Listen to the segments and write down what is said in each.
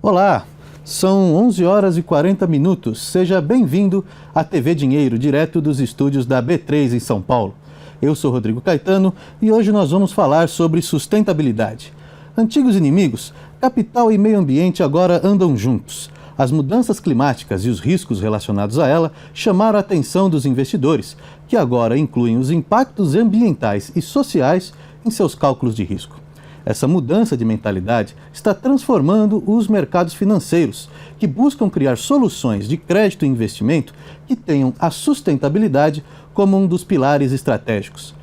Olá, são 11 horas e 40 minutos. Seja bem-vindo à TV Dinheiro, direto dos estúdios da B3 em São Paulo. Eu sou Rodrigo Caetano e hoje nós vamos falar sobre sustentabilidade. Antigos inimigos, capital e meio ambiente agora andam juntos. As mudanças climáticas e os riscos relacionados a ela chamaram a atenção dos investidores, que agora incluem os impactos ambientais e sociais em seus cálculos de risco. Essa mudança de mentalidade está transformando os mercados financeiros, que buscam criar soluções de crédito e investimento que tenham a sustentabilidade como um dos pilares estratégicos.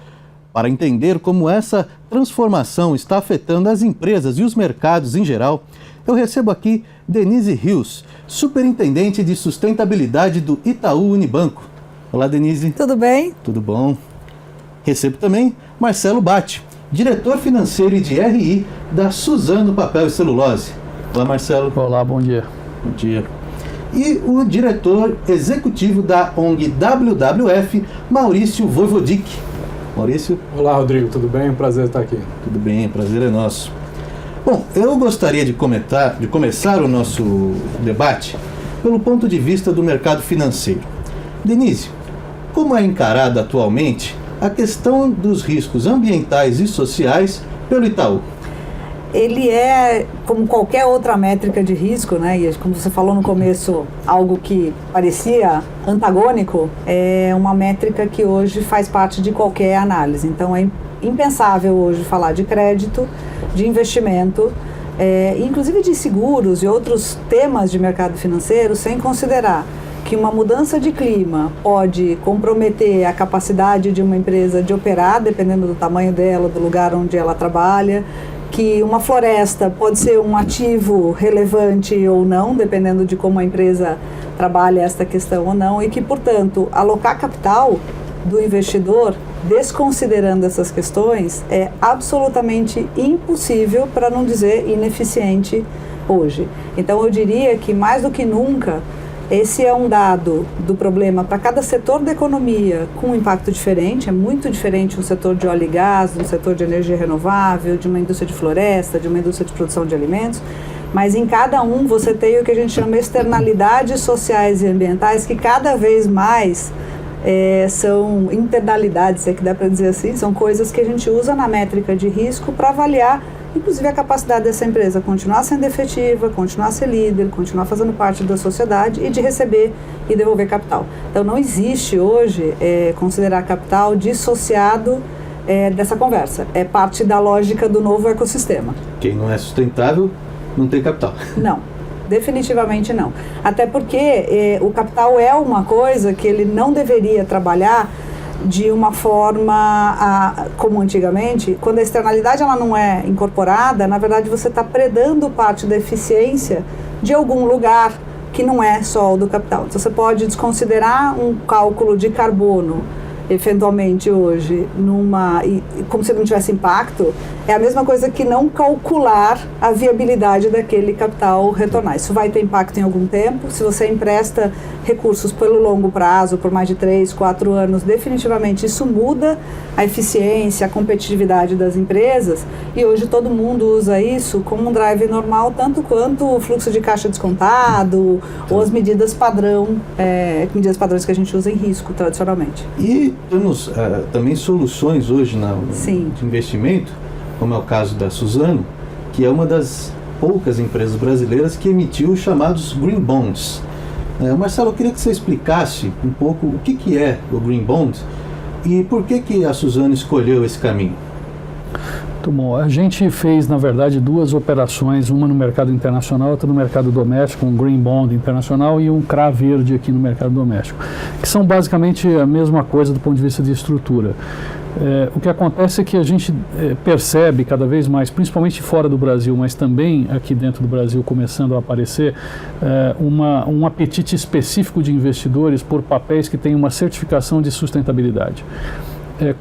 Para entender como essa transformação está afetando as empresas e os mercados em geral, eu recebo aqui Denise Rios, superintendente de sustentabilidade do Itaú Unibanco. Olá, Denise. Tudo bem? Tudo bom. Recebo também Marcelo Batti, diretor financeiro e de RI da Suzano Papel e Celulose. Olá, Marcelo. Olá, bom dia. Bom dia. E o diretor executivo da ONG WWF, Maurício Voivodic. Maurício. Olá, Rodrigo, tudo bem? Um prazer estar aqui. Tudo bem, prazer é nosso. Bom, eu gostaria de começar o nosso debate pelo ponto de vista do mercado financeiro. Denise, como é encarada atualmente a questão dos riscos ambientais e sociais pelo Itaú? Ele é, como qualquer outra métrica de risco, né? E como você falou no começo, algo que parecia antagônico, é uma métrica que hoje faz parte de qualquer análise. Então é impensável hoje falar de crédito, de investimento, inclusive de seguros e outros temas de mercado financeiro, sem considerar que uma mudança de clima pode comprometer a capacidade de uma empresa de operar, dependendo do tamanho dela, do lugar onde ela trabalha, que uma floresta pode ser um ativo relevante ou não, dependendo de como a empresa trabalha esta questão ou não, e que, portanto, alocar capital do investidor, desconsiderando essas questões, é absolutamente impossível, para não dizer ineficiente hoje. Então, eu diria que, mais do que nunca, esse é um dado do problema para cada setor da economia com um impacto diferente. É muito diferente um setor de óleo e gás, um setor de energia renovável, de uma indústria de floresta, de uma indústria de produção de alimentos. Mas em cada um você tem o que a gente chama de externalidades sociais e ambientais, que cada vez mais são internalidades, se é que dá para dizer assim, são coisas que a gente usa na métrica de risco para avaliar, inclusive, a capacidade dessa empresa continuar sendo efetiva, continuar a ser líder, continuar fazendo parte da sociedade e de receber e devolver capital. Então, não existe hoje considerar capital dissociado dessa conversa. É parte da lógica do novo ecossistema. Quem não é sustentável não tem capital. Não. Definitivamente não. Até porque o capital é uma coisa que ele não deveria trabalhar de uma forma como antigamente. Quando a externalidade ela não é incorporada, na verdade você está predando parte da eficiência de algum lugar que não é só o do capital. Então você pode desconsiderar um cálculo de carbono eventualmente hoje, como se não tivesse impacto, é a mesma coisa que não calcular a viabilidade daquele capital retornar. Isso vai ter impacto em algum tempo. Se você empresta recursos pelo longo prazo, por mais de 3, 4 anos, definitivamente isso muda a eficiência, a competitividade das empresas, e hoje todo mundo usa isso como um drive normal, tanto quanto o fluxo de caixa descontado ou as medidas medidas padrões que a gente usa em risco tradicionalmente. E temos também soluções hoje de investimento, como é o caso da Suzano, que é uma das poucas empresas brasileiras que emitiu os chamados Green Bonds. Marcelo, eu queria que você explicasse um pouco o que é o Green Bond e por que a Suzano escolheu esse caminho. Muito bom. A gente fez, na verdade, 2 operações, uma no mercado internacional, outra no mercado doméstico, um Green Bond internacional e um CRA verde aqui no mercado doméstico, que são basicamente a mesma coisa do ponto de vista de estrutura. O que acontece é que a gente percebe cada vez mais, principalmente fora do Brasil, mas também aqui dentro do Brasil começando a aparecer, um apetite específico de investidores por papéis que têm uma certificação de sustentabilidade.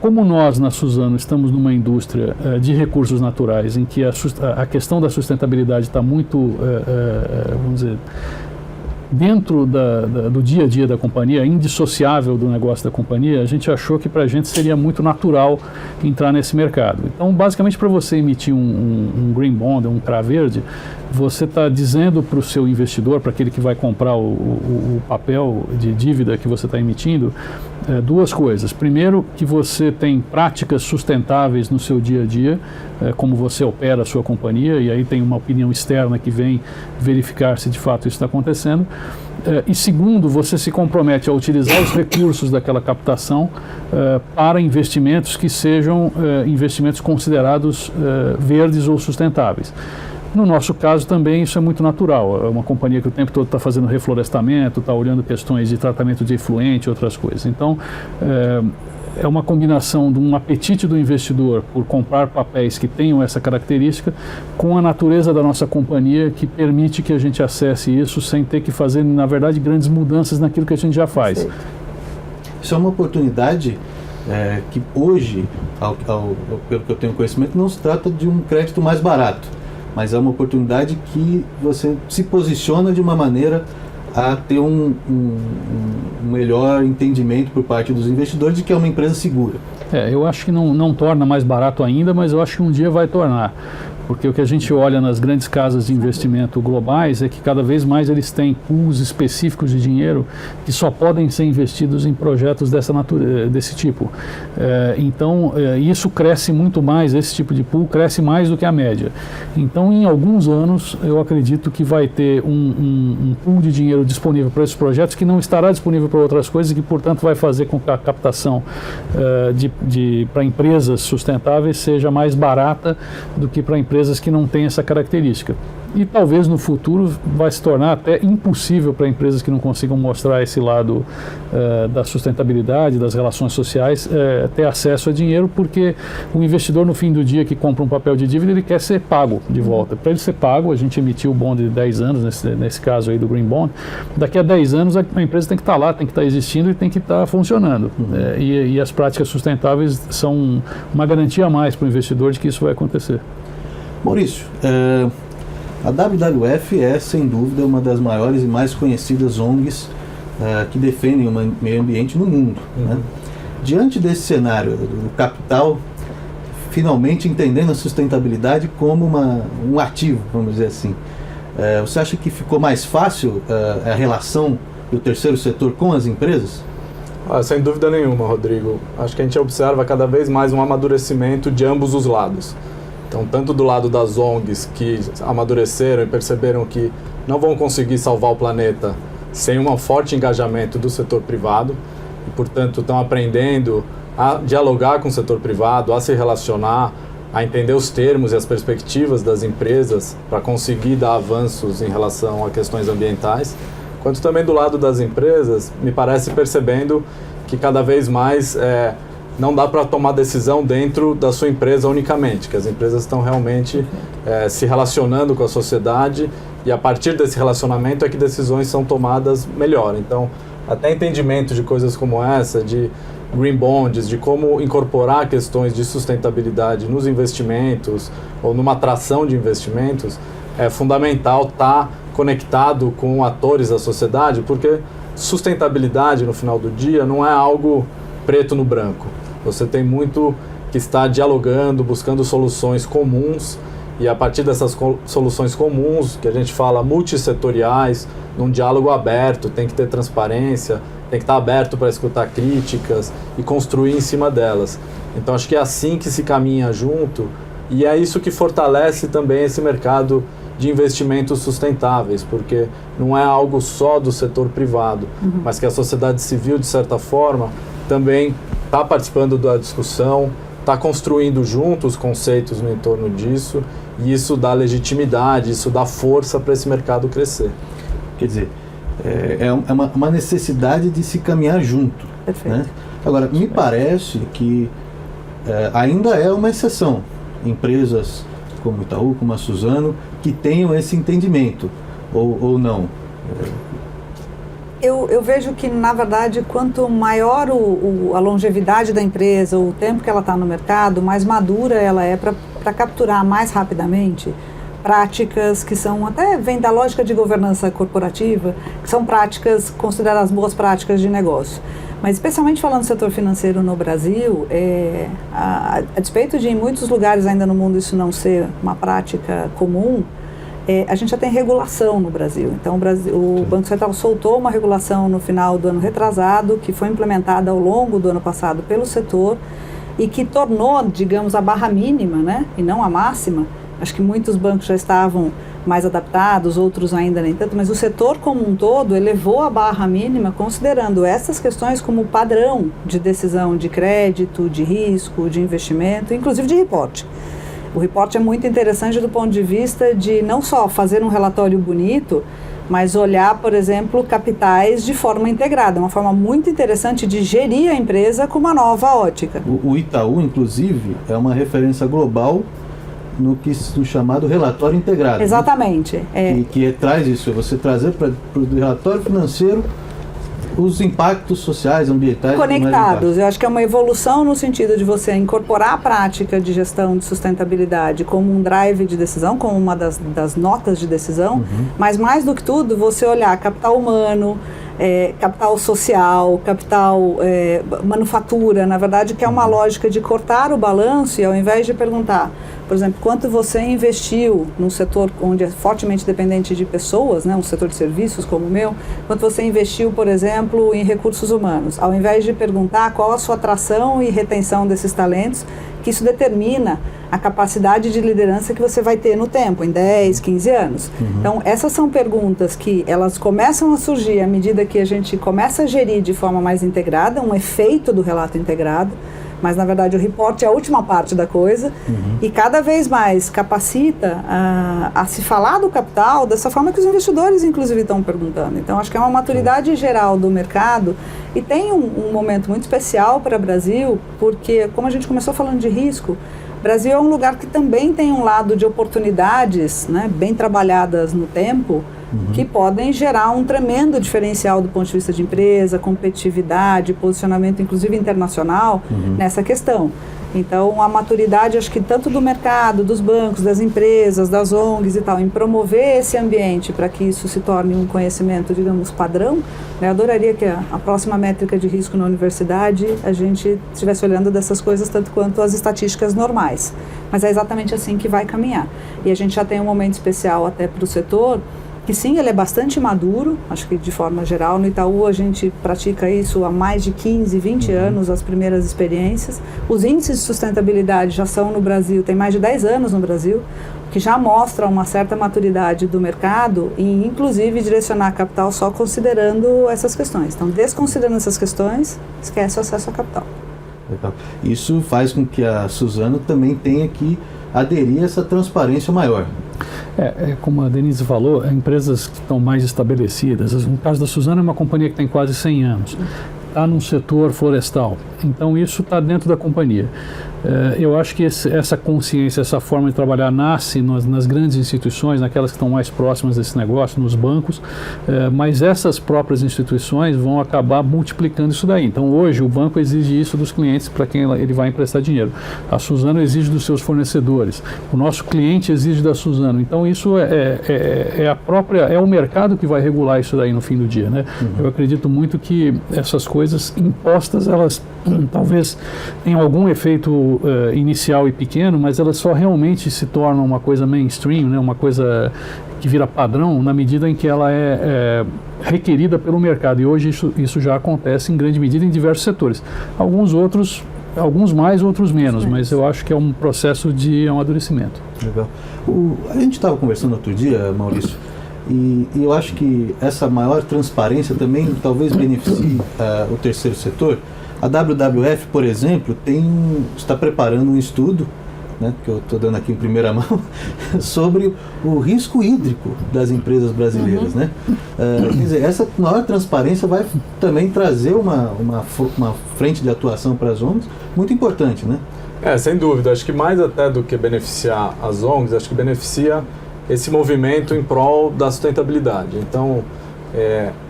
Como nós, na Suzano, estamos numa indústria de recursos naturais, em que a questão da sustentabilidade está muito, vamos dizer, dentro do dia a dia da companhia, indissociável do negócio da companhia, a gente achou que para a gente seria muito natural entrar nesse mercado. Então, basicamente, para você emitir um Green Bond, um CRA verde, você está dizendo para o seu investidor, para aquele que vai comprar o papel de dívida que você está emitindo, duas coisas. Primeiro, que você tem práticas sustentáveis no seu dia a dia, como você opera a sua companhia, e aí tem uma opinião externa que vem verificar se de fato isso está acontecendo. E segundo, você se compromete a utilizar os recursos daquela captação para investimentos que sejam investimentos considerados verdes ou sustentáveis. No nosso caso também isso é muito natural, é uma companhia que o tempo todo está fazendo reflorestamento, está olhando questões de tratamento de efluente e outras coisas. Então, é uma combinação de um apetite do investidor por comprar papéis que tenham essa característica com a natureza da nossa companhia que permite que a gente acesse isso sem ter que fazer, na verdade, grandes mudanças naquilo que a gente já faz. Isso é uma oportunidade que hoje, pelo que eu tenho conhecimento, não se trata de um crédito mais barato, mas é uma oportunidade que você se posiciona de uma maneira a ter um melhor entendimento por parte dos investidores de que é uma empresa segura. Eu acho que não torna mais barato ainda, mas eu acho que um dia vai tornar. Porque o que a gente olha nas grandes casas de investimento globais é que cada vez mais eles têm pools específicos de dinheiro que só podem ser investidos em projetos desse tipo. Então, isso cresce muito mais, esse tipo de pool cresce mais do que a média. Então, em alguns anos, eu acredito que vai ter um pool de dinheiro disponível para esses projetos que não estará disponível para outras coisas e que, portanto, vai fazer com que a captação para empresas sustentáveis seja mais barata do que para empresas que não têm essa característica. E talvez no futuro vai se tornar até impossível para empresas que não consigam mostrar esse lado da sustentabilidade, das relações sociais, ter acesso a dinheiro, porque o investidor no fim do dia que compra um papel de dívida, ele quer ser pago de volta. Para ele ser pago, a gente emitiu o bond de 10 anos, nesse caso aí do Green Bond, daqui a 10 anos a empresa tem que estar lá, tem que estar existindo e tem que estar funcionando. E as práticas sustentáveis são uma garantia a mais para o investidor de que isso vai acontecer. Maurício, a WWF é, sem dúvida, uma das maiores e mais conhecidas ONGs que defendem o meio ambiente no mundo. Né? Diante desse cenário do capital, finalmente entendendo a sustentabilidade como um ativo, vamos dizer assim, você acha que ficou mais fácil a relação do terceiro setor com as empresas? Sem dúvida nenhuma, Rodrigo. Acho que a gente observa cada vez mais um amadurecimento de ambos os lados. Então, tanto do lado das ONGs que amadureceram e perceberam que não vão conseguir salvar o planeta sem um forte engajamento do setor privado e, portanto, estão aprendendo a dialogar com o setor privado, a se relacionar, a entender os termos e as perspectivas das empresas para conseguir dar avanços em relação a questões ambientais, quanto também do lado das empresas, me parece percebendo que cada vez mais não dá para tomar decisão dentro da sua empresa unicamente, que as empresas estão realmente se relacionando com a sociedade e a partir desse relacionamento é que decisões são tomadas melhor. Então, até entendimento de coisas como essa, de green bonds, de como incorporar questões de sustentabilidade nos investimentos ou numa atração de investimentos, é fundamental estar conectado com atores da sociedade, porque sustentabilidade, no final do dia, não é algo preto no branco. Você tem muito que estar dialogando, buscando soluções comuns e a partir dessas soluções comuns, que a gente fala multissetoriais, num diálogo aberto, tem que ter transparência, tem que estar aberto para escutar críticas e construir em cima delas. Então acho que é assim que se caminha junto e é isso que fortalece também esse mercado de investimentos sustentáveis, porque não é algo só do setor privado, mas que a sociedade civil, de certa forma, também está participando da discussão, está construindo juntos conceitos no entorno disso, e isso dá legitimidade, isso dá força para esse mercado crescer. Quer dizer, é uma necessidade de se caminhar junto. Perfeito. Né? Agora, me parece que ainda é uma exceção. Empresas como Itaú, como a Suzano, que tenham esse entendimento, ou não. Eu vejo que, na verdade, quanto maior a longevidade da empresa, o tempo que ela está no mercado, mais madura ela é para capturar mais rapidamente práticas que são, até vem da lógica de governança corporativa, que são práticas consideradas boas práticas de negócio. Mas especialmente falando do setor financeiro no Brasil, a despeito de em muitos lugares ainda no mundo isso não ser uma prática comum, a gente já tem regulação no Brasil. Então o Banco Central soltou uma regulação no final do ano retrasado, que foi implementada ao longo do ano passado pelo setor e que tornou, digamos, a barra mínima, né, e não a máxima. Acho que muitos bancos já estavam mais adaptados, outros ainda nem tanto, mas o setor como um todo elevou a barra mínima considerando essas questões como padrão de decisão de crédito, de risco, de investimento, inclusive de reporte. O reporte é muito interessante do ponto de vista de não só fazer um relatório bonito, mas olhar, por exemplo, capitais de forma integrada. É uma forma muito interessante de gerir a empresa com uma nova ótica. O Itaú, inclusive, é uma referência global no chamado relatório integrado. Exatamente. Né? Que traz isso, você trazer para o relatório financeiro os impactos sociais, ambientais. Conectados. Eu acho que é uma evolução no sentido de você incorporar a prática de gestão de sustentabilidade como um drive de decisão, como uma das notas de decisão, mas mais do que tudo, você olhar capital humano, capital social, capital manufatura, na verdade, que é uma lógica de cortar o balanço e ao invés de perguntar, por exemplo, quanto você investiu num setor onde é fortemente dependente de pessoas, né, um setor de serviços como o meu, quanto você investiu, por exemplo, em recursos humanos, ao invés de perguntar qual a sua atração e retenção desses talentos, que isso determina a capacidade de liderança que você vai ter no tempo, em 10, 15 anos. Então, essas são perguntas que elas começam a surgir à medida que a gente começa a gerir de forma mais integrada, um efeito do relato integrado, mas na verdade o reporte é a última parte da coisa e cada vez mais capacita a se falar do capital dessa forma que os investidores inclusive estão perguntando. Então acho que é uma maturidade geral do mercado e tem um momento muito especial para o Brasil, porque como a gente começou falando de risco, o Brasil é um lugar que também tem um lado de oportunidades, né, bem trabalhadas no tempo, que podem gerar um tremendo diferencial do ponto de vista de empresa, competitividade, posicionamento inclusive internacional nessa questão. Então a maturidade, acho que tanto do mercado, dos bancos, das empresas, das ONGs e tal, em promover esse ambiente para que isso se torne um conhecimento, digamos, padrão, né? Eu adoraria que a próxima métrica de risco na universidade a gente estivesse olhando dessas coisas tanto quanto as estatísticas normais. Mas é exatamente assim que vai caminhar. E a gente já tem um momento especial até para o setor, que sim, ele é bastante maduro, acho que de forma geral. No Itaú a gente pratica isso há mais de 15, 20 anos, as primeiras experiências. Os índices de sustentabilidade já são no Brasil, tem mais de 10 anos no Brasil, que já mostra uma certa maturidade do mercado e inclusive direcionar capital só considerando essas questões. Então, desconsiderando essas questões, esquece o acesso a capital. Legal. Isso faz com que a Suzano também tenha que aderir a essa transparência maior. Como a Denise falou, empresas que estão mais estabelecidas. No caso da Suzano, é uma companhia que tem quase 100 anos. Está num setor florestal. Então, isso está dentro da companhia. Eu acho que essa consciência, essa forma de trabalhar nasce nas grandes instituições, naquelas que estão mais próximas desse negócio, nos bancos, mas essas próprias instituições vão acabar multiplicando isso daí. Então, hoje, o banco exige isso dos clientes para quem ele vai emprestar dinheiro. A Suzano exige dos seus fornecedores. O nosso cliente exige da Suzano. Então, isso é o mercado que vai regular isso daí no fim do dia, né? Eu acredito muito que essas coisas impostas, elas talvez tenham algum efeito inicial e pequeno, mas elas só realmente se tornam uma coisa mainstream, né? Uma coisa que vira padrão na medida em que ela é requerida pelo mercado. E hoje isso já acontece em grande medida em diversos setores. Alguns mais, outros menos, mas eu acho que é um processo de amadurecimento. Legal. A gente estava conversando outro dia, Maurício, e eu acho que essa maior transparência também talvez beneficie o terceiro setor. A WWF, por exemplo, está preparando um estudo, né, que eu estou dando aqui em primeira mão, sobre o risco hídrico das empresas brasileiras. Né? Quer dizer, essa maior transparência vai também trazer uma frente de atuação para as ONGs muito importante, né? Sem dúvida. Acho que mais até do que beneficiar as ONGs, acho que beneficia esse movimento em prol da sustentabilidade. Então,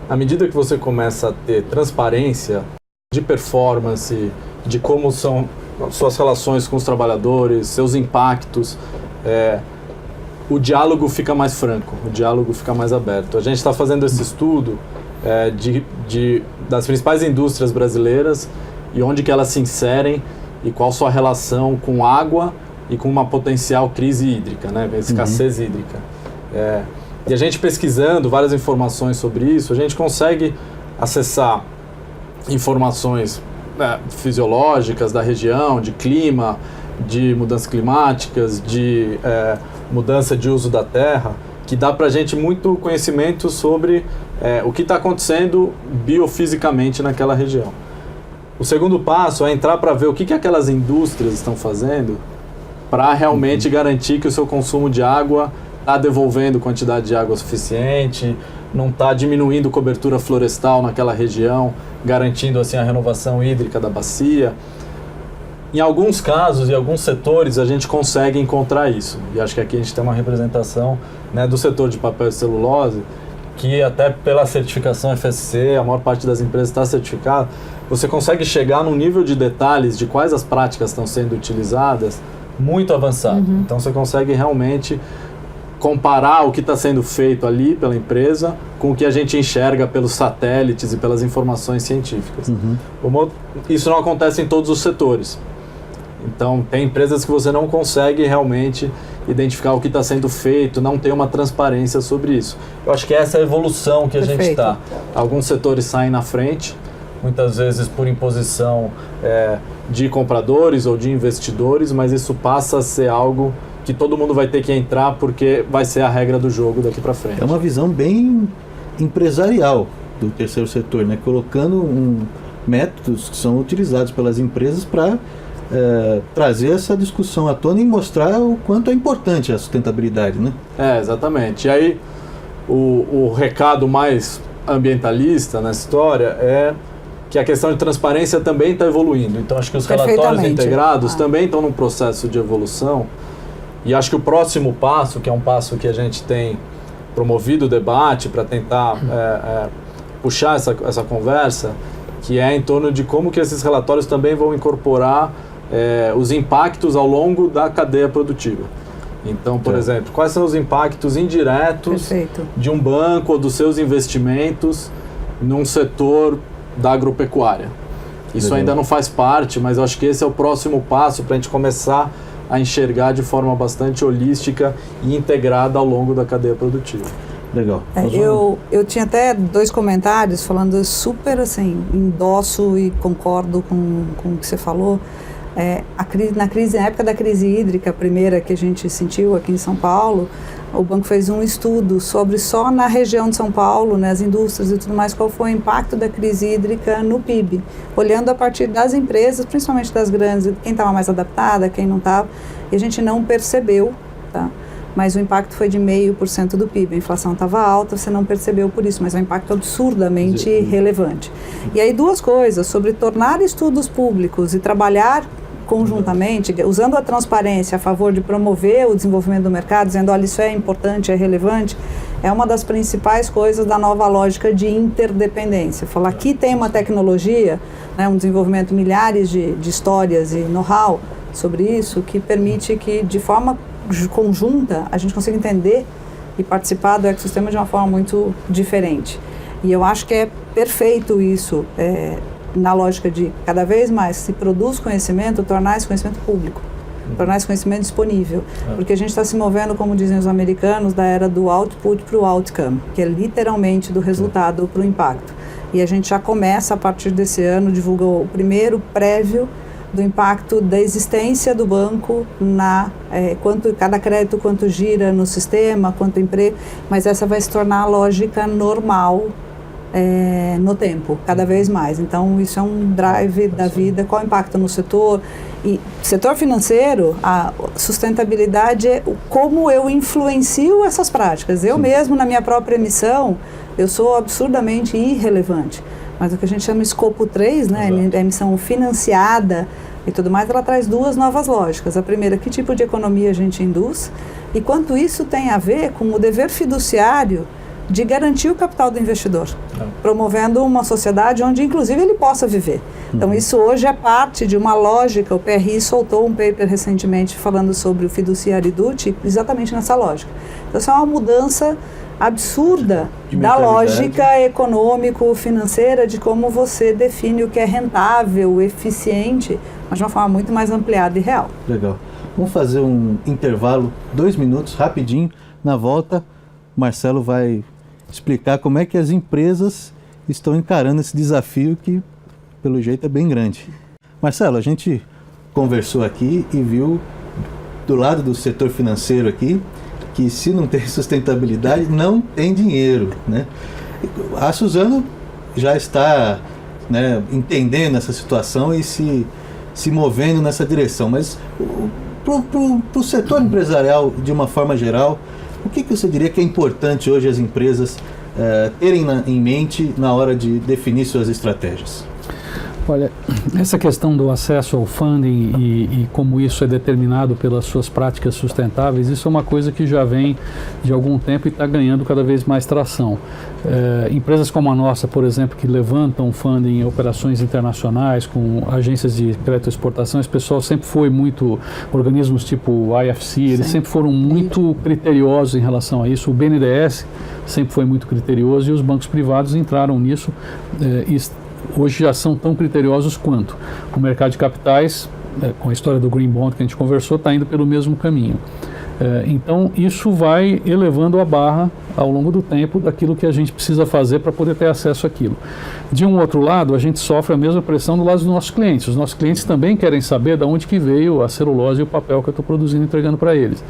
à medida que você começa a ter transparência de performance, de como são suas relações com os trabalhadores, seus impactos, o diálogo fica mais franco, o diálogo fica mais aberto. A gente está fazendo esse estudo das principais indústrias brasileiras e onde que elas se inserem e qual sua relação com água e com uma potencial crise hídrica, né? Escassez hídrica. E a gente pesquisando várias informações sobre isso, a gente consegue acessar informações fisiológicas da região, de clima, de mudanças climáticas, de mudança de uso da terra, que dá para a gente muito conhecimento sobre o que está acontecendo biofisicamente naquela região. O segundo passo é entrar para ver o que aquelas indústrias estão fazendo para realmente garantir que o seu consumo de água está devolvendo quantidade de água suficiente, não está diminuindo cobertura florestal naquela região, garantindo assim a renovação hídrica da bacia. Em alguns casos e alguns setores a gente consegue encontrar isso. E acho que aqui a gente tem uma representação, né, do setor de papel e celulose, que até pela certificação FSC, a maior parte das empresas está certificada, você consegue chegar num nível de detalhes de quais as práticas estão sendo utilizadas muito avançado. Então você consegue realmente comparar o que está sendo feito ali pela empresa com o que a gente enxerga pelos satélites e pelas informações científicas. Isso não acontece em todos os setores. Então, tem empresas que você não consegue realmente identificar o que está sendo feito, não tem uma transparência sobre isso. Eu acho que essa é a evolução que a gente está. Alguns setores saem na frente, muitas vezes por imposição de compradores ou de investidores, mas isso passa a ser algo que todo mundo vai ter que entrar porque vai ser a regra do jogo daqui para frente. É uma visão bem empresarial do terceiro setor, né? Colocando métodos que são utilizados pelas empresas para trazer essa discussão à tona e mostrar o quanto é importante a sustentabilidade, né? Exatamente. E aí, o recado mais ambientalista nessa história é que a questão de transparência também está evoluindo. Então, acho que os relatórios integrados também estão num processo de evolução. E acho que o próximo passo, que é um passo que a gente tem promovido o debate para tentar puxar essa conversa, que é em torno de como que esses relatórios também vão incorporar os impactos ao longo da cadeia produtiva. Então, por exemplo, quais são os impactos indiretos de um banco ou dos seus investimentos num setor da agropecuária? Isso ainda não faz parte, mas eu acho que esse é o próximo passo para a gente começar a enxergar de forma bastante holística e integrada ao longo da cadeia produtiva. Legal. Eu tinha até 2 comentários falando super assim, endosso e concordo com o que você falou. Na época da crise hídrica, a primeira que a gente sentiu aqui em São Paulo, o banco fez um estudo sobre só na região de São Paulo, né, as indústrias e tudo mais, qual foi o impacto da crise hídrica no PIB, olhando a partir das empresas, principalmente das grandes, quem estava mais adaptada, quem não estava, e a gente não percebeu, tá? Mas o impacto foi de 0,5% do PIB. A inflação estava alta, você não percebeu por isso, mas é um impacto absurdamente relevante. E aí 2 coisas, sobre tornar estudos públicos e trabalhar conjuntamente, usando a transparência a favor de promover o desenvolvimento do mercado, dizendo, olha, isso é importante, é relevante, é uma das principais coisas da nova lógica de interdependência. Falar, aqui tem uma tecnologia, né, um desenvolvimento, milhares de histórias e know-how sobre isso, que permite que, de forma conjunta, a gente consiga entender e participar do ecossistema de uma forma muito diferente. E eu acho que é perfeito isso, na lógica de cada vez mais se produz conhecimento, tornar esse conhecimento público, tornar esse conhecimento disponível. Porque a gente está se movendo, como dizem os americanos, da era do output para o outcome, que é literalmente do resultado para o impacto. E a gente já começa, a partir desse ano, divulgou o primeiro prévio do impacto da existência do banco quanto cada crédito, quanto gira no sistema, quanto emprego, mas essa vai se tornar a lógica normal no tempo, cada vez mais. Então, isso é um drive da vida. Qual o impacto no setor? E setor financeiro, a sustentabilidade é como eu influencio essas práticas. Eu mesmo, na minha própria emissão, eu sou absurdamente irrelevante. Mas o que a gente chama escopo 3, né, a emissão financiada e tudo mais, ela traz 2 novas lógicas. A primeira, que tipo de economia a gente induz? E quanto isso tem a ver com o dever fiduciário de garantir o capital do investidor, promovendo uma sociedade onde, inclusive, ele possa viver. Então, isso hoje é parte de uma lógica. O PRI soltou um paper recentemente falando sobre o fiduciary duty, exatamente nessa lógica. Então, isso é uma mudança absurda da lógica econômico-financeira de como você define o que é rentável, eficiente, mas de uma forma muito mais ampliada e real. Legal. Vamos fazer um intervalo, 2 minutos, rapidinho. Na volta, Marcelo vai explicar como é que as empresas estão encarando esse desafio que, pelo jeito, é bem grande. Marcelo, a gente conversou aqui e viu do lado do setor financeiro aqui que se não tem sustentabilidade, não tem dinheiro, né? A Suzano já está, né, entendendo essa situação e se movendo nessa direção, mas para o setor empresarial, de uma forma geral, o que você diria que é importante hoje as empresas terem em mente na hora de definir suas estratégias? Olha, essa questão do acesso ao funding e como isso é determinado pelas suas práticas sustentáveis, isso é uma coisa que já vem de algum tempo e está ganhando cada vez mais tração. Empresas como a nossa, por exemplo, que levantam funding em operações internacionais com agências de crédito e exportação, esse pessoal sempre foi muito, organismos tipo IFC, eles sempre foram muito criteriosos em relação a isso. O BNDES sempre foi muito criterioso e os bancos privados entraram nisso hoje já são tão criteriosos quanto. O mercado de capitais, com a história do Green Bond que a gente conversou, está indo pelo mesmo caminho. Então, isso vai elevando a barra ao longo do tempo daquilo que a gente precisa fazer para poder ter acesso àquilo. De um outro lado, a gente sofre a mesma pressão do lado dos nossos clientes. Os nossos clientes também querem saber de onde que veio a celulose e o papel que eu estou produzindo e entregando para eles.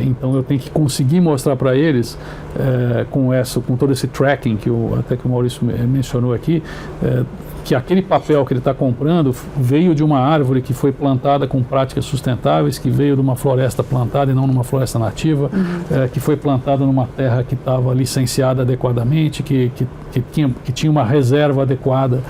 Então eu tenho que conseguir mostrar para eles com todo esse tracking que até que o Maurício mencionou aqui, que aquele papel que ele está comprando veio de uma árvore que foi plantada com práticas sustentáveis, que veio de uma floresta plantada e não numa floresta nativa, que foi plantada numa terra que estava licenciada adequadamente, que tinha uma reserva adequada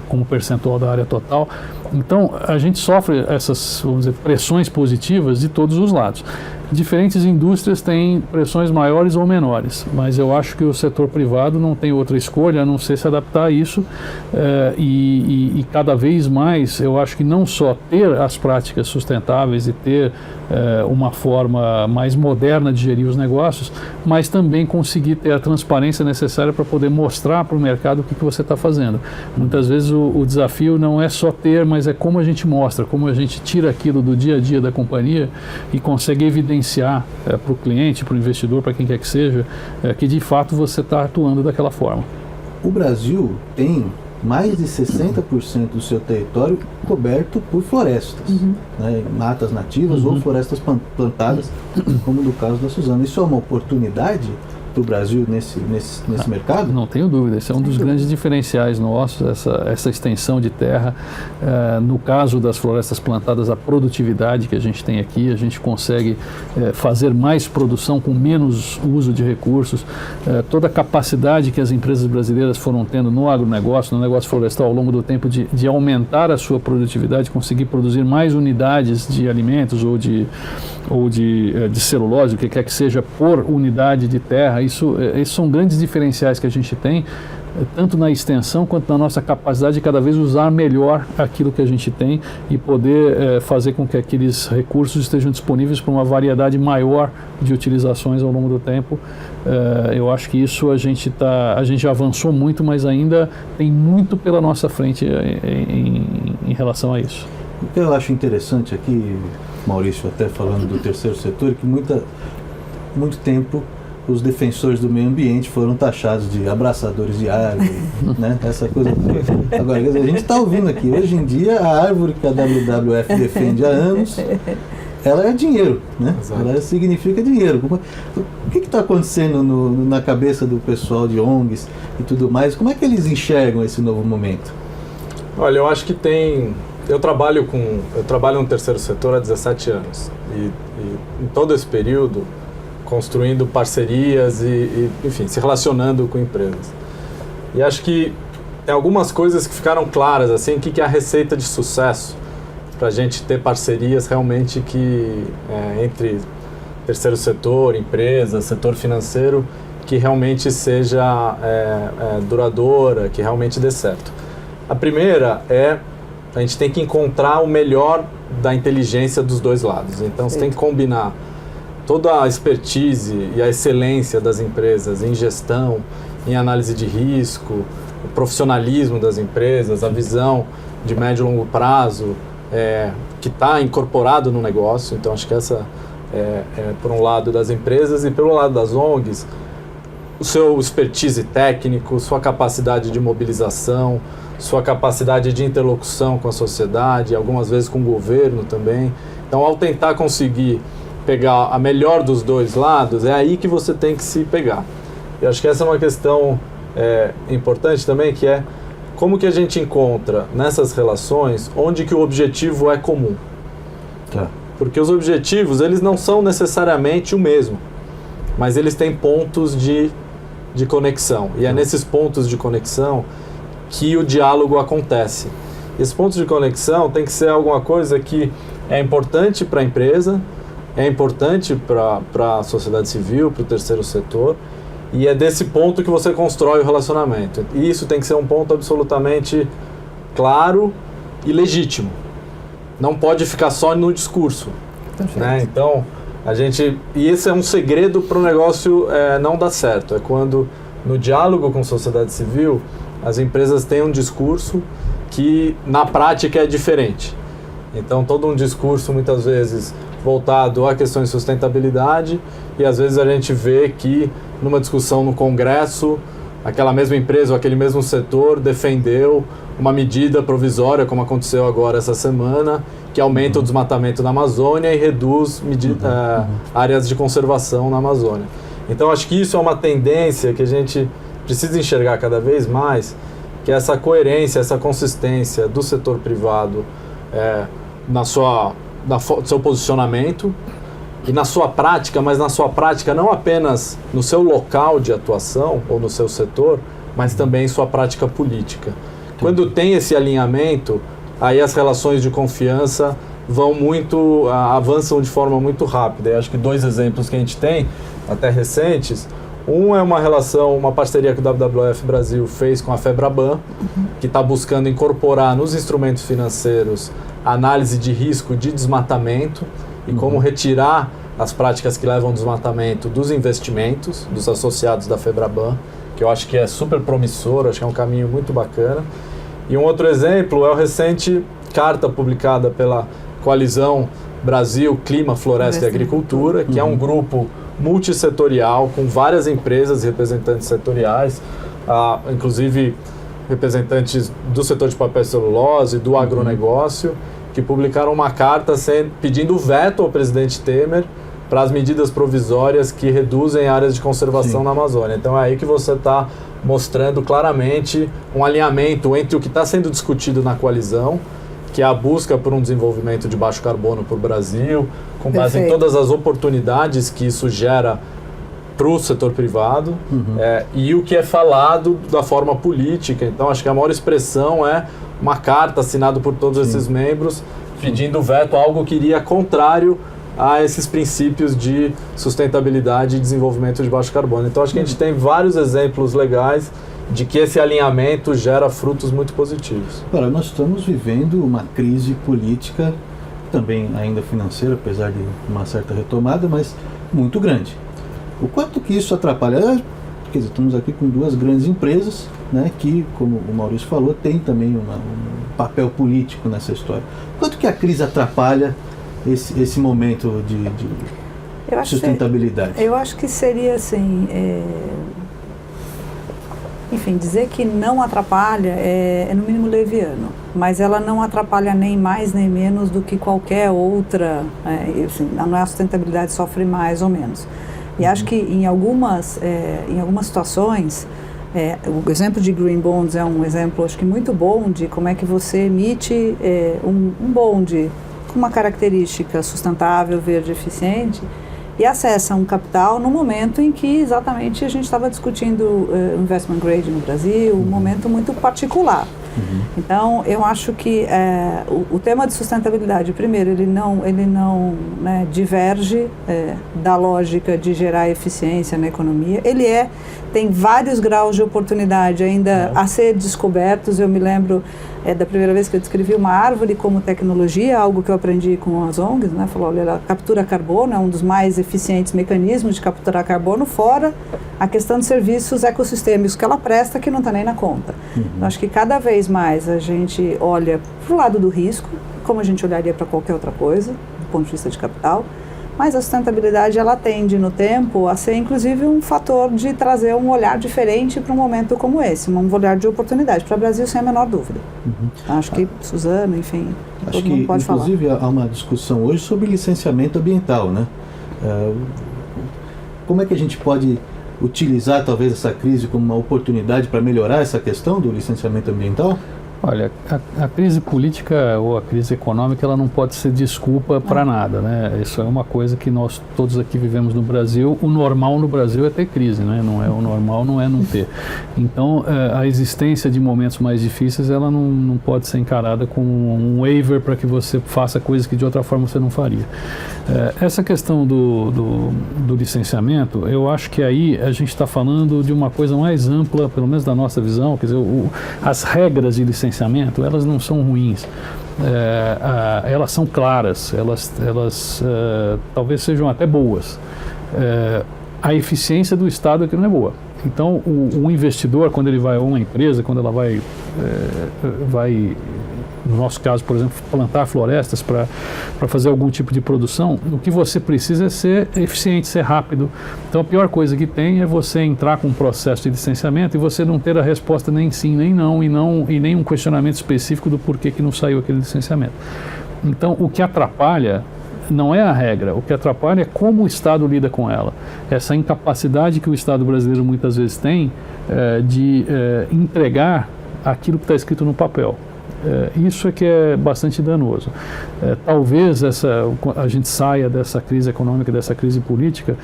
como percentual da área total. Então, a gente sofre essas, vamos dizer, pressões positivas de todos os lados. Diferentes indústrias têm pressões maiores ou menores, mas eu acho que o setor privado não tem outra escolha a não ser se adaptar a isso e cada vez mais eu acho que não só ter as práticas sustentáveis e ter uma forma mais moderna de gerir os negócios, mas também conseguir ter a transparência necessária para poder mostrar para o mercado o que você está fazendo. Muitas vezes o desafio não é só ter, mas é como a gente mostra, como a gente tira aquilo do dia a dia da companhia e consegue evidenciar para o cliente, para o investidor, para quem quer que seja, que de fato você está atuando daquela forma. O Brasil tem mais de 60% do seu território coberto por florestas, né, matas nativas ou florestas plantadas, como no caso da Suzano. Isso é uma oportunidade para o Brasil nesse mercado? Não tenho dúvida, esse é um dos grandes diferenciais nossos, essa extensão de terra. No caso das florestas plantadas, a produtividade que a gente tem aqui, a gente consegue fazer mais produção com menos uso de recursos. Toda a capacidade que as empresas brasileiras foram tendo no agronegócio, no negócio florestal ao longo do tempo de aumentar a sua produtividade, conseguir produzir mais unidades de alimentos ou de celulose, o que quer que seja, por unidade de terra. Isso são grandes diferenciais que a gente tem, tanto na extensão quanto na nossa capacidade de cada vez usar melhor aquilo que a gente tem e poder fazer com que aqueles recursos estejam disponíveis para uma variedade maior de utilizações ao longo do tempo. Eu acho que isso a gente já avançou muito, mas ainda tem muito pela nossa frente em relação a isso. O que eu acho interessante aqui, Maurício, até falando do terceiro setor, é que muito tempo os defensores do meio ambiente foram taxados de abraçadores de árvore, né? Essa coisa. Agora, a gente está ouvindo aqui, hoje em dia, a árvore que a WWF defende há anos, ela é dinheiro, né? Exato. Ela significa dinheiro. O que está acontecendo na cabeça do pessoal de ONGs e tudo mais? Como é que eles enxergam esse novo momento? Olha, eu acho que eu trabalho no terceiro setor há 17 anos e em todo esse período construindo parcerias enfim, se relacionando com empresas. E acho que tem algumas coisas que ficaram claras, assim, o que é a receita de sucesso para a gente ter parcerias realmente que entre terceiro setor, empresas, setor financeiro, que realmente seja duradoura, que realmente dê certo. A primeira a gente tem que encontrar o melhor da inteligência dos dois lados. Então, você tem que combinar toda a expertise e a excelência das empresas em gestão, em análise de risco, o profissionalismo das empresas, a visão de médio e longo prazo, que está incorporado no negócio. Então, acho que essa por um lado das empresas, e pelo lado das ONGs, o seu expertise técnico, sua capacidade de mobilização, sua capacidade de interlocução com a sociedade, algumas vezes com o governo também. Então, ao tentar conseguir pegar a melhor dos dois lados, é aí que você tem que se pegar. Eu acho que essa é uma questão importante também, que é como que a gente encontra nessas relações onde que o objetivo é comum. Tá. Porque os objetivos, eles não são necessariamente o mesmo, mas eles têm pontos de conexão. E é nesses pontos de conexão que o diálogo acontece. Esses pontos de conexão tem que ser alguma coisa que é importante para a empresa, é importante para a sociedade civil, para o terceiro setor, e é desse ponto que você constrói o relacionamento. E isso tem que ser um ponto absolutamente claro e legítimo. Não pode ficar só no discurso. Né? Então, e esse é um segredo para o negócio não dar certo. É quando, no diálogo com a sociedade civil, as empresas têm um discurso que, na prática, é diferente. Então, todo um discurso, muitas vezes, voltado a questões de sustentabilidade, e às vezes a gente vê que, numa discussão no Congresso, aquela mesma empresa ou aquele mesmo setor defendeu uma medida provisória, como aconteceu agora essa semana, que aumenta o desmatamento na Amazônia e reduz áreas de conservação na Amazônia. Então, acho que isso é uma tendência que a gente precisa enxergar cada vez mais, que é essa coerência, essa consistência do setor privado no seu posicionamento e na sua prática, mas na sua prática não apenas no seu local de atuação ou no seu setor, mas também em sua prática política. Quando tem esse alinhamento, aí as relações de confiança avançam de forma muito rápida. Eu acho que 2 exemplos que a gente tem, até recentes, um é uma parceria que o WWF Brasil fez com a FEBRABAN, que está buscando incorporar nos instrumentos financeiros a análise de risco de desmatamento e como retirar as práticas que levam ao desmatamento dos investimentos, dos associados da FEBRABAN, que eu acho que é super promissor, acho que é um caminho muito bacana. E um outro exemplo é a recente carta publicada pela Coalizão Brasil, Clima, Floresta e Agricultura, que é um grupo multissetorial, com várias empresas e representantes setoriais, inclusive representantes do setor de papel e celulose, do agronegócio, que publicaram uma carta pedindo veto ao presidente Temer para as medidas provisórias que reduzem áreas de conservação na Amazônia. Então é aí que você está mostrando claramente um alinhamento entre o que está sendo discutido na coalizão, que é a busca por um desenvolvimento de baixo carbono para o Brasil, com base em todas as oportunidades que isso gera para o setor privado, e o que é falado da forma política. Então, acho que a maior expressão é uma carta assinada por todos esses membros, pedindo veto a algo que iria contrário a esses princípios de sustentabilidade e desenvolvimento de baixo carbono. Então, acho que a gente tem vários exemplos legais de que esse alinhamento gera frutos muito positivos. Agora, nós estamos vivendo uma crise política, também ainda financeira, apesar de uma certa retomada, mas muito grande. O quanto que isso atrapalha? Quer dizer, estamos aqui com 2 grandes empresas, né, que, como o Maurício falou, tem também um papel político nessa história. Quanto que a crise atrapalha esse momento de sustentabilidade? Eu acho que seria assim... Enfim, dizer que não atrapalha é no mínimo leviano, mas ela não atrapalha nem mais nem menos do que qualquer outra, assim, não é a sustentabilidade sofre mais ou menos. E acho que em algumas situações, o exemplo de Green Bonds é um exemplo, acho que muito bom de como é que você emite um bond com uma característica sustentável, verde, eficiente, e acessa um capital no momento em que exatamente a gente estava discutindo investment grade no Brasil, um momento muito particular. Então, eu acho que o tema de sustentabilidade, primeiro, ele não né, diverge da lógica de gerar eficiência na economia. Ele tem vários graus de oportunidade ainda a ser descobertos. Eu me lembro da primeira vez que eu descrevi uma árvore como tecnologia, algo que eu aprendi com as ONGs, né? Falou, olha, ela captura carbono, é um dos mais eficientes mecanismos de capturar carbono, fora a questão de serviços ecossistêmicos que ela presta, que não está nem na conta. Eu acho que cada vez mais a gente olha para o lado do risco, como a gente olharia para qualquer outra coisa, do ponto de vista de capital, mas a sustentabilidade, ela tende no tempo a ser inclusive um fator de trazer um olhar diferente para um momento como esse, um olhar de oportunidade para o Brasil, sem a menor dúvida. Acho que Suzano, enfim, todo mundo pode falar. Inclusive há uma discussão hoje sobre licenciamento ambiental, né? Como é que a gente pode utilizar talvez essa crise como uma oportunidade para melhorar essa questão do licenciamento ambiental? Olha, a crise política ou a crise econômica, ela não pode ser desculpa para nada, né? Isso é uma coisa que nós todos aqui vivemos no Brasil. O normal no Brasil é ter crise, né? O normal não é não ter. Então, a existência de momentos mais difíceis, ela não pode ser encarada como um waiver para que você faça coisas que de outra forma você não faria. Essa questão do licenciamento, eu acho que aí a gente está falando de uma coisa mais ampla, pelo menos da nossa visão, quer dizer, as regras de licenciamento, elas não são ruins, elas são claras, elas talvez sejam até boas. A eficiência do Estado é que não é boa. Então, o investidor, quando ele vai, ou uma empresa, quando ela vai, no nosso caso, por exemplo, plantar florestas para fazer algum tipo de produção, o que você precisa é ser eficiente, ser rápido. Então, a pior coisa que tem é você entrar com um processo de licenciamento e você não ter a resposta nem sim, nem não, e nem um questionamento específico do porquê que não saiu aquele licenciamento. Então, o que atrapalha não é a regra, o que atrapalha é como o Estado lida com ela. Essa incapacidade que o Estado brasileiro muitas vezes tem de entregar aquilo que está escrito no papel. Isso é que é bastante danoso. Talvez a gente saia dessa crise econômica, dessa crise política,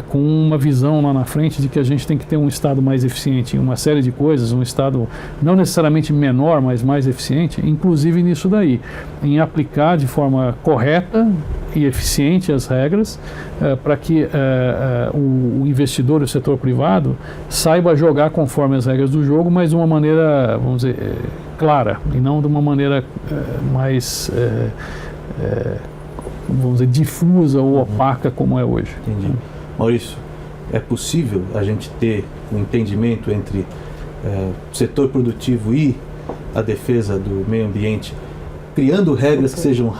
com uma visão lá na frente de que a gente tem que ter um Estado mais eficiente em uma série de coisas, um Estado não necessariamente menor, mas mais eficiente, inclusive nisso daí, em aplicar de forma correta e eficiente as regras, para que o investidor e o setor privado saiba jogar conforme as regras do jogo, mas de uma maneira, vamos dizer, clara, e não de uma maneira mais, vamos dizer, difusa ou opaca como é hoje. Entendi. Maurício, é possível a gente ter um entendimento entre o setor produtivo e a defesa do meio ambiente, criando regras que sejam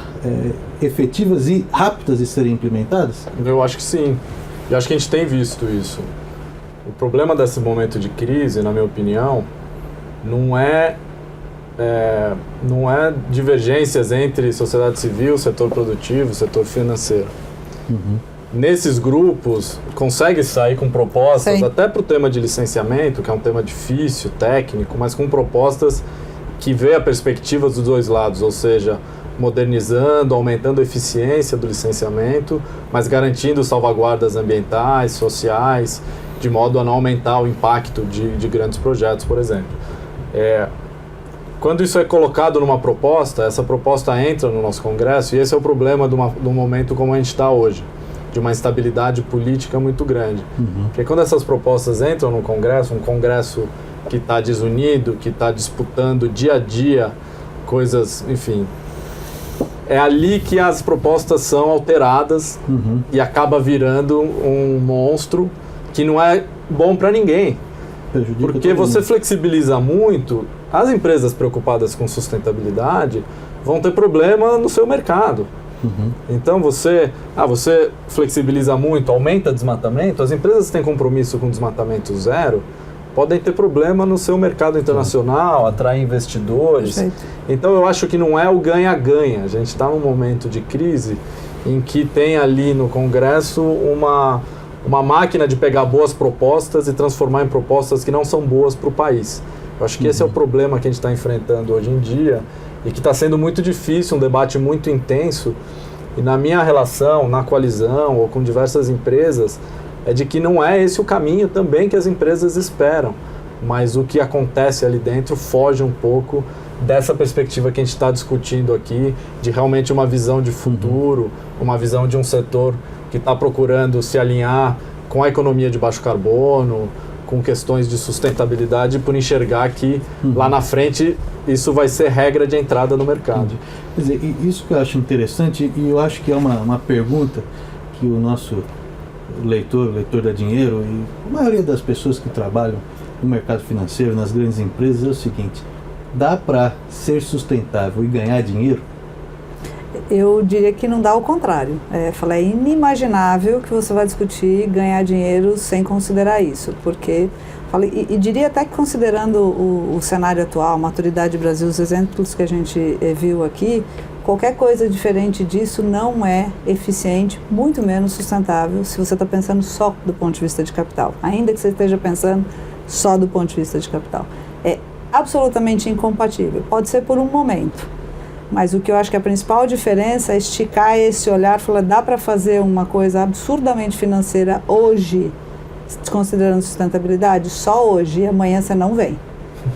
efetivas e rápidas de serem implementadas? Eu acho que sim. E acho que a gente tem visto isso. O problema desse momento de crise, na minha opinião, não é divergências entre sociedade civil, setor produtivo, setor financeiro. Nesses grupos, consegue sair com propostas, até para o tema de licenciamento, que é um tema difícil, técnico, mas com propostas que vê a perspectiva dos dois lados, ou seja, modernizando, aumentando a eficiência do licenciamento, mas garantindo salvaguardas ambientais, sociais, de modo a não aumentar o impacto de grandes projetos, por exemplo. Quando isso é colocado numa proposta, essa proposta entra no nosso Congresso, e esse é o problema de um momento como a gente está hoje, de uma instabilidade política muito grande. Porque quando essas propostas entram no Congresso, um Congresso que está desunido, que está disputando dia a dia coisas, enfim, é ali que as propostas são alteradas e acaba virando um monstro que não é bom para ninguém. Porque você flexibiliza muito, as empresas preocupadas com sustentabilidade vão ter problema no seu mercado. Então você flexibiliza muito, aumenta desmatamento, as empresas que têm compromisso com desmatamento zero podem ter problema no seu mercado internacional, atrair investidores. Perfeito. Então eu acho que não é o ganha-ganha. A gente está num momento de crise em que tem ali no Congresso uma máquina de pegar boas propostas e transformar em propostas que não são boas para o país. Eu acho que esse é o problema que a gente está enfrentando hoje em dia e que está sendo muito difícil, um debate muito intenso. E na minha relação, na coalizão ou com diversas empresas, é de que não é esse o caminho também que as empresas esperam. mas o que acontece ali dentro foge um pouco dessa perspectiva que a gente está discutindo aqui, de realmente uma visão de futuro, uma visão de um setor que está procurando se alinhar com a economia de baixo carbono, com questões de sustentabilidade, por enxergar que lá na frente isso vai ser regra de entrada no mercado. Quer dizer, isso que eu acho interessante, e eu acho que é uma pergunta que o nosso leitor da Dinheiro, e a maioria das pessoas que trabalham no mercado financeiro, nas grandes empresas, é o seguinte: dá para ser sustentável e ganhar dinheiro? Eu diria que não dá ao contrário. É inimaginável que você vai discutir ganhar dinheiro sem considerar isso, porque e diria até que, considerando o cenário atual, a maturidade do Brasil, os exemplos que a gente viu aqui, qualquer coisa diferente disso não é eficiente, muito menos sustentável, se você está pensando só do ponto de vista de capital, ainda que você esteja pensando só do ponto de vista de capital. É absolutamente incompatível. Pode ser por um momento, mas o que eu acho que a principal diferença é esticar esse olhar e falar: dá para fazer uma coisa absurdamente financeira hoje, considerando sustentabilidade, só hoje, e amanhã você não vem.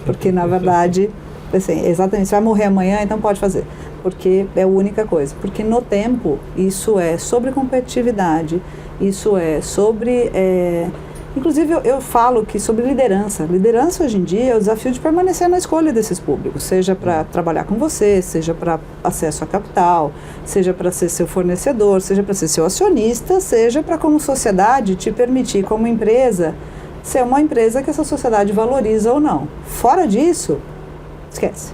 Porque, na verdade, assim, exatamente, você vai morrer amanhã, então pode fazer. Porque é a única coisa. Porque no tempo, isso é sobre competitividade, isso é sobre... Inclusive, eu falo que sobre liderança. Liderança, hoje em dia, é o desafio de permanecer na escolha desses públicos, seja para trabalhar com você, seja para acesso a capital, seja para ser seu fornecedor, seja para ser seu acionista, seja para, como sociedade, te permitir, como empresa, ser uma empresa que essa sociedade valoriza ou não. Fora disso, esquece.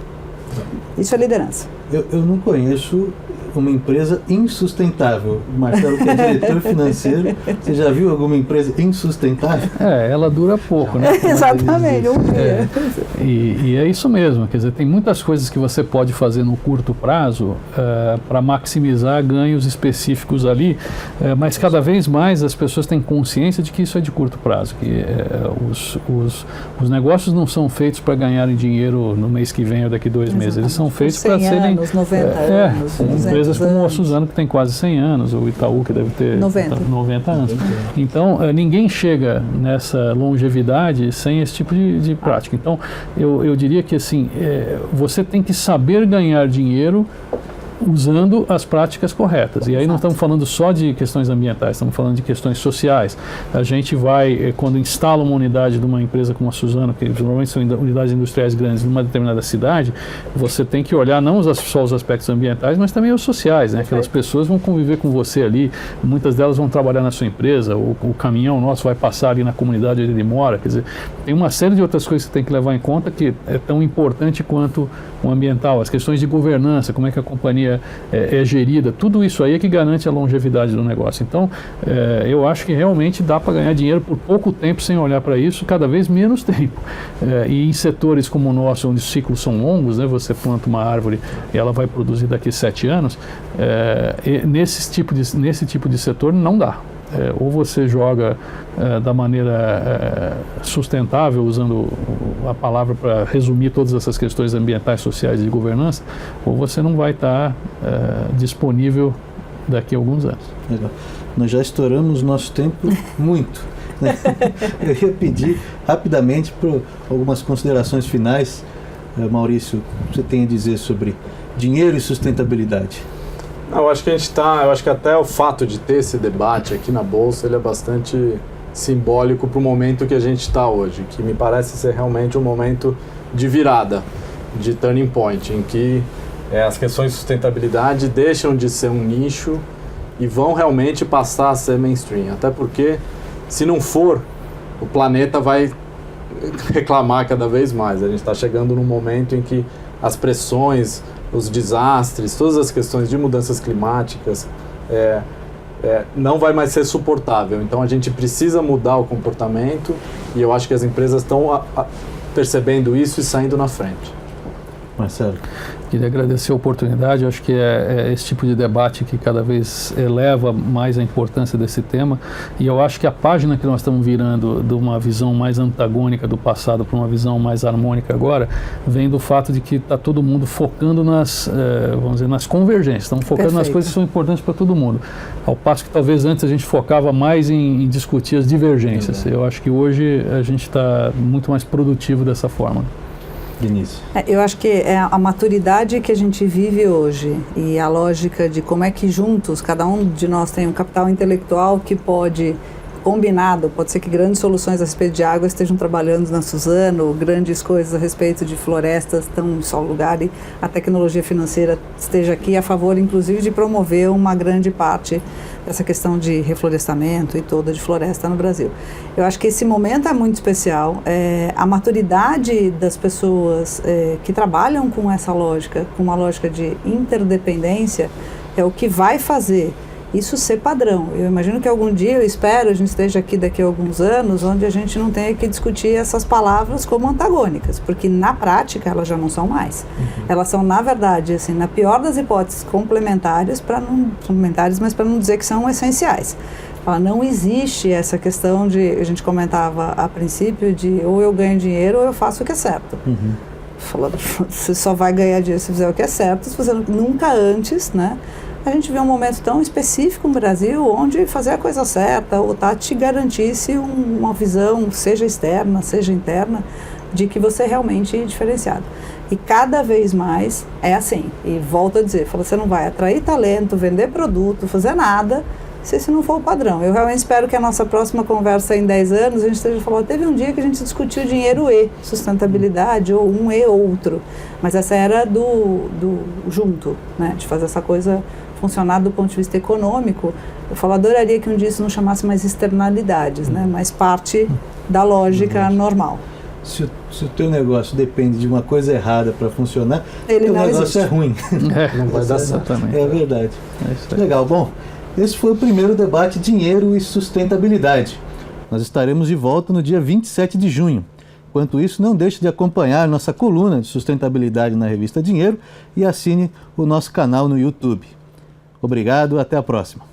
Isso é liderança. Eu não conheço uma empresa insustentável. Marcelo, que é diretor financeiro, você já viu alguma empresa insustentável? Ela dura pouco, né? Exatamente. E é isso mesmo, quer dizer, tem muitas coisas que você pode fazer no curto prazo para maximizar ganhos específicos ali, mas cada vez mais as pessoas têm consciência de que isso é de curto prazo, que os negócios não são feitos para ganharem dinheiro no mês que vem ou daqui 2 meses, eles são feitos para serem... 90 anos. Empresas como a Suzano, que tem quase 100 anos, o Itaú, que deve ter 90 anos. Então, ninguém chega nessa longevidade sem esse tipo de prática. Então, eu diria que assim, você tem que saber ganhar dinheiro usando as práticas corretas. E aí não estamos falando só de questões ambientais, estamos falando de questões sociais. A gente vai, quando instala uma unidade de uma empresa como a Suzano, que normalmente são unidades industriais grandes numa determinada cidade, você tem que olhar não só os aspectos ambientais, mas também os sociais, né? Aquelas pessoas vão conviver com você ali, muitas delas vão trabalhar na sua empresa, o caminhão nosso vai passar ali na comunidade onde ele mora, quer dizer, tem uma série de outras coisas que você tem que levar em conta que é tão importante quanto o ambiental, as questões de governança, como é que a companhia é gerida, tudo isso aí é que garante a longevidade do negócio. Então, eu acho que realmente dá para ganhar dinheiro por pouco tempo sem olhar para isso, cada vez menos tempo. E em setores como o nosso, onde os ciclos são longos, né, você planta uma árvore e ela vai produzir daqui 7 anos, nesse tipo de setor não dá. Ou você joga da maneira sustentável, usando a palavra para resumir todas essas questões ambientais, sociais e de governança, ou você não vai estar disponível daqui a alguns anos. Legal. Nós já estouramos nosso tempo muito. Né? Eu ia pedir rapidamente para algumas considerações finais. Maurício, o que você tem a dizer sobre dinheiro e sustentabilidade? Eu acho que eu acho que até o fato de ter esse debate aqui na Bolsa, ele é bastante simbólico para o momento que a gente está hoje, que me parece ser realmente um momento de virada, de turning point, em que as questões de sustentabilidade deixam de ser um nicho e vão realmente passar a ser mainstream, até porque, se não for, o planeta vai reclamar cada vez mais. A gente está chegando num momento em que as pressões, os desastres, todas as questões de mudanças climáticas não vai mais ser suportável. Então a gente precisa mudar o comportamento e eu acho que as empresas estão percebendo isso e saindo na frente. Marcelo. Queria agradecer a oportunidade. Eu acho que é esse tipo de debate que cada vez eleva mais a importância desse tema, e eu acho que a página que nós estamos virando de uma visão mais antagônica do passado para uma visão mais harmônica agora, vem do fato de que está todo mundo focando vamos dizer, nas convergências, estamos focando nas coisas que são importantes para todo mundo, ao passo que talvez antes a gente focava mais em discutir as divergências. Eu acho que hoje a gente está muito mais produtivo dessa forma. Vinícius. Eu acho que é a maturidade que a gente vive hoje e a lógica de como é que juntos, cada um de nós tem um capital intelectual que pode, combinado, pode ser que grandes soluções a respeito de água estejam trabalhando na Suzano, grandes coisas a respeito de florestas estão em só lugar, e a tecnologia financeira esteja aqui a favor, inclusive, de promover uma grande parte dessa questão de reflorestamento e toda de floresta no Brasil. Eu acho que esse momento é muito especial. A maturidade das pessoas que trabalham com essa lógica, com uma lógica de interdependência, é o que vai fazer isso ser padrão. Eu imagino que algum dia, eu espero, a gente esteja aqui daqui a alguns anos, onde a gente não tenha que discutir essas palavras como antagônicas, porque na prática elas já não são mais. Elas são, na verdade, assim, na pior das hipóteses, complementares, mas para não dizer que são essenciais. Não existe essa questão de, a gente comentava a princípio, de ou eu ganho dinheiro ou eu faço o que é certo. Você só vai ganhar dinheiro se fizer o que é certo, se você nunca antes, né? A gente vê um momento tão específico no Brasil onde fazer a coisa certa ou te garantisse uma visão, seja externa, seja interna, de que você é realmente diferenciado. E cada vez mais é assim. E volto a dizer, você não vai atrair talento, vender produto, fazer nada, se esse não for o padrão. Eu realmente espero que a nossa próxima conversa em 10 anos, a gente esteja falando, teve um dia que a gente discutiu dinheiro e sustentabilidade, ou um e outro. Mas essa era do junto, né, de fazer essa coisa funcionar do ponto de vista econômico. Eu adoraria que um dia isso não chamasse mais externalidades, né, mas parte da lógica normal. Se o teu negócio depende de uma coisa errada para funcionar, o teu negócio existe. É ruim. Não vai dar certo também. É verdade. Legal. Bom, esse foi o primeiro debate Dinheiro e Sustentabilidade. Nós estaremos de volta no dia 27 de junho. Enquanto isso, não deixe de acompanhar nossa coluna de sustentabilidade na revista Dinheiro e assine o nosso canal no YouTube. Obrigado, até a próxima.